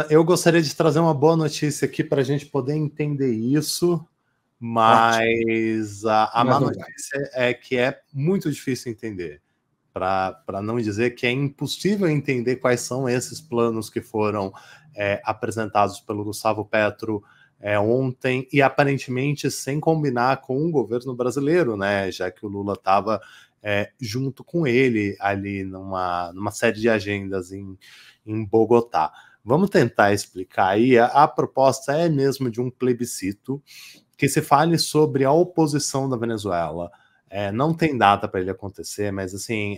Eu gostaria de trazer uma boa notícia aqui para a gente poder entender isso, mas a má notícia é que é muito difícil entender, para não dizer que é impossível entender quais são esses planos que foram apresentados pelo Gustavo Petro ontem, e aparentemente sem combinar com o governo brasileiro, né? Já que o Lula estava junto com ele ali numa série de agendas em Bogotá. Vamos tentar explicar aí. A proposta é mesmo de um plebiscito que se fale sobre a oposição da Venezuela. Não tem data para ele acontecer, mas assim,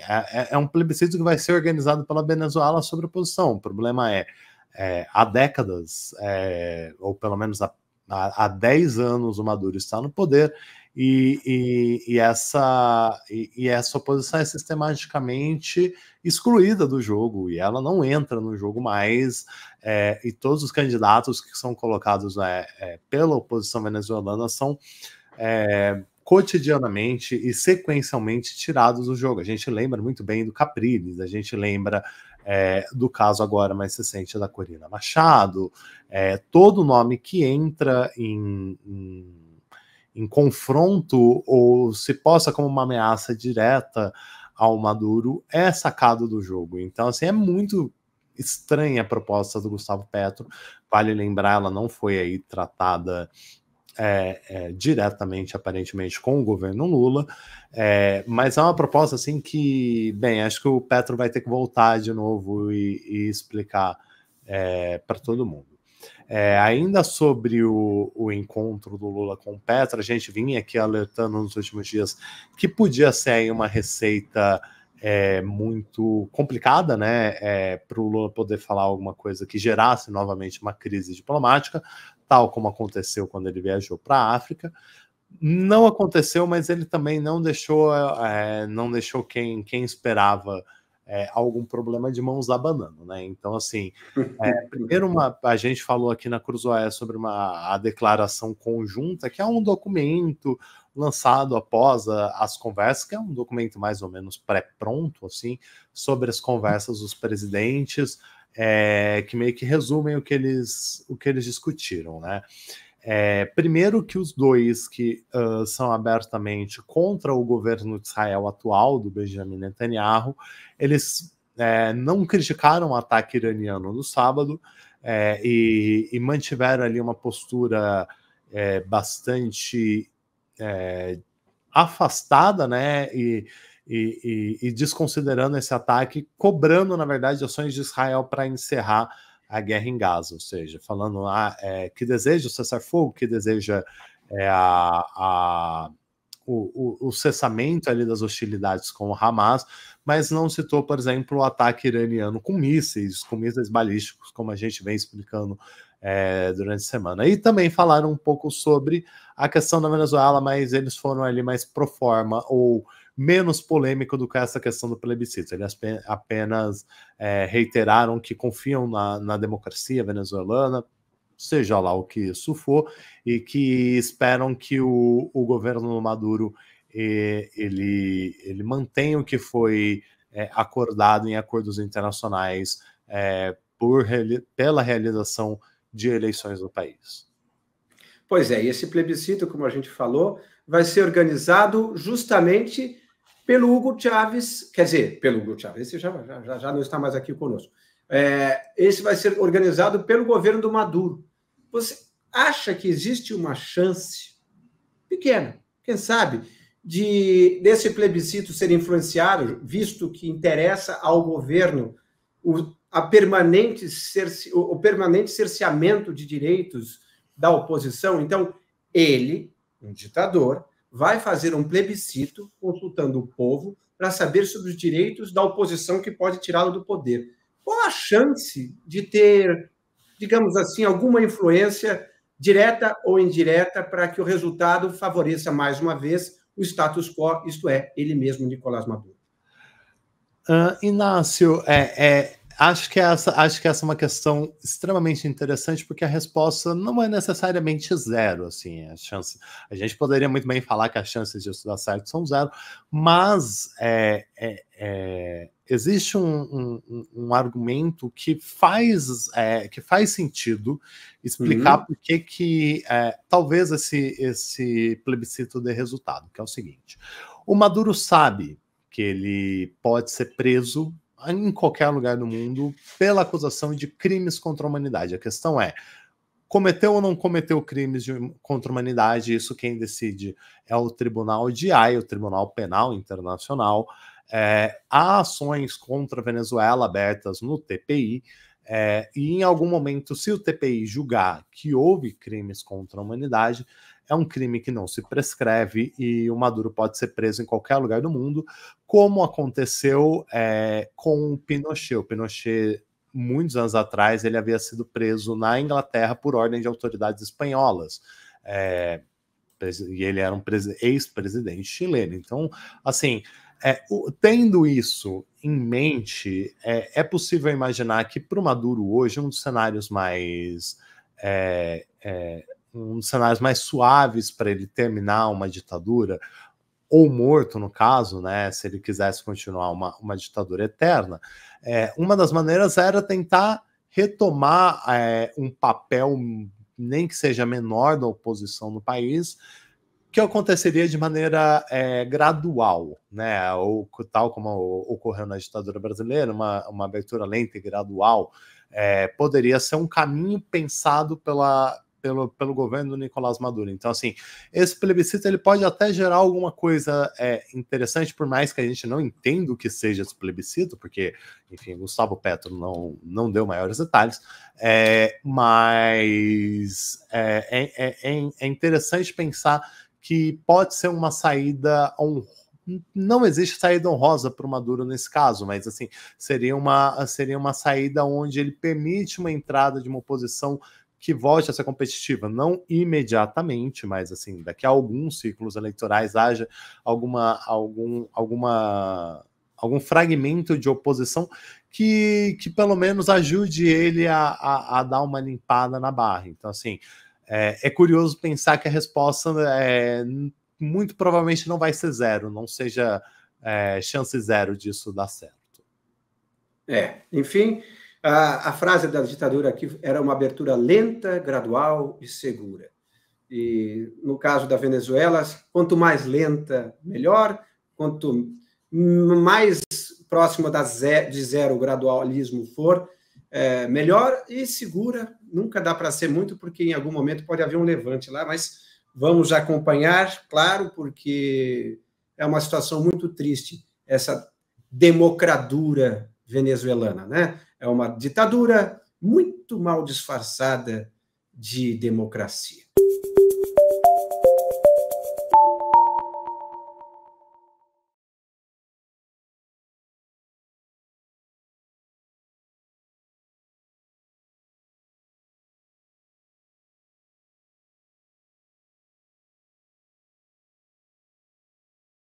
é um plebiscito que vai ser organizado pela Venezuela sobre a oposição. O problema há décadas, ou pelo menos há 10 anos, o Maduro está no poder, e essa oposição é sistematicamente excluída do jogo, e ela não entra no jogo mais, e todos os candidatos que são colocados pela oposição venezuelana são cotidianamente e sequencialmente tirados do jogo. A gente lembra muito bem do Capriles, a gente lembra do caso agora mais recente da Corina Machado, todo nome que entra em confronto ou se possa como uma ameaça direta ao Maduro é sacado do jogo. Então, assim, é muito estranha a proposta do Gustavo Petro. Vale lembrar, ela não foi aí tratada diretamente, aparentemente, com o governo Lula, mas é uma proposta assim que, bem, acho que o Petro vai ter que voltar de novo e explicar para todo mundo. Ainda sobre o encontro do Lula com o Petro, a gente vinha aqui alertando nos últimos dias que podia ser aí uma receita muito complicada, né, para o Lula poder falar alguma coisa que gerasse novamente uma crise diplomática, tal como aconteceu quando ele viajou para a África. Não aconteceu, mas ele também não deixou quem esperava algum problema de mãos abanando, né? Então, assim, primeiro a gente falou aqui na Cruzoé sobre a declaração conjunta, que é um documento lançado após as conversas, que é um documento mais ou menos pré-pronto, assim, sobre as conversas dos presidentes, que meio que resumem o que eles discutiram, né? Primeiro que os dois que são abertamente contra o governo de Israel atual, do Benjamin Netanyahu, eles não criticaram o ataque iraniano no sábado e mantiveram ali uma postura bastante afastada, né, e desconsiderando esse ataque, cobrando, na verdade, ações de Israel para encerrar a guerra em Gaza, ou seja, falando que deseja o cessar-fogo, que deseja o cessamento ali das hostilidades com o Hamas, mas não citou, por exemplo, o ataque iraniano com mísseis balísticos, como a gente vem explicando durante a semana. E também falaram um pouco sobre a questão da Venezuela, mas eles foram ali mais pro forma ou menos polêmico do que essa questão do plebiscito. Eles apenas reiteraram que confiam na democracia venezuelana, seja lá o que isso for, e que esperam que o governo Maduro ele mantenha o que foi acordado em acordos internacionais pela realização de eleições no país. Pois é, e esse plebiscito, como a gente falou, vai ser organizado justamente pelo Hugo Chávez, quer dizer, pelo Hugo Chávez, esse já não está mais aqui conosco. Esse vai ser organizado pelo governo do Maduro. Você acha que existe uma chance pequena, quem sabe, desse plebiscito ser influenciado, visto que interessa ao governo o permanente cerceamento de direitos da oposição? Então, ele, um ditador, vai fazer um plebiscito consultando o povo para saber sobre os direitos da oposição que pode tirá-lo do poder. Qual a chance de ter, digamos assim, alguma influência direta ou indireta para que o resultado favoreça mais uma vez o status quo, isto é, ele mesmo, Nicolás Maduro? Inácio, acho que essa é uma questão extremamente interessante, porque a resposta não é necessariamente zero, assim, a gente poderia muito bem falar que as chances disso dar certo são zero, mas existe um argumento que faz sentido explicar por que talvez esse plebiscito dê resultado, que é o seguinte: o Maduro sabe que ele pode ser preso em qualquer lugar do mundo pela acusação de crimes contra a humanidade. A questão é, cometeu ou não cometeu crimes contra a humanidade? Isso quem decide é o Tribunal de Haia, o Tribunal Penal Internacional. Há ações contra a Venezuela abertas no TPI, e em algum momento, se o TPI julgar que houve crimes contra a humanidade, é um crime que não se prescreve e o Maduro pode ser preso em qualquer lugar do mundo, como aconteceu com o Pinochet. O Pinochet, muitos anos atrás, ele havia sido preso na Inglaterra por ordem de autoridades espanholas. E ele era um ex-presidente chileno. Então, assim, tendo isso em mente, é possível imaginar que para o Maduro hoje, um dos cenários mais suaves para ele terminar uma ditadura, ou morto no caso, né, se ele quisesse continuar uma ditadura eterna, uma das maneiras era tentar retomar um papel, nem que seja menor, da oposição no país, que aconteceria de maneira gradual, né? Ou tal como ocorreu na ditadura brasileira, uma abertura lenta e gradual, poderia ser um caminho pensado pelo governo do Nicolás Maduro. Então, assim, esse plebiscito ele pode até gerar alguma coisa interessante, por mais que a gente não entenda o que seja esse plebiscito, porque, enfim, Gustavo Petro não deu maiores detalhes, mas é interessante pensar que pode ser uma saída não existe saída honrosa para o Maduro nesse caso, mas assim, seria uma saída onde ele permite uma entrada de uma oposição que volte a ser competitiva, não imediatamente, mas assim, daqui a alguns ciclos eleitorais haja algum fragmento de oposição que pelo menos ajude ele a dar uma limpada na barra. Então, assim, é curioso pensar que a resposta muito provavelmente não vai ser zero, não seja chance zero disso dar certo. Enfim, a frase da ditadura aqui era uma abertura lenta, gradual e segura. E no caso da Venezuela, quanto mais lenta, melhor, quanto mais próxima de zero gradualismo for, melhor, e segura. Nunca dá para ser muito, porque em algum momento pode haver um levante lá, mas vamos acompanhar, claro, porque é uma situação muito triste, essa democradura venezuelana, né? É uma ditadura muito mal disfarçada de democracia.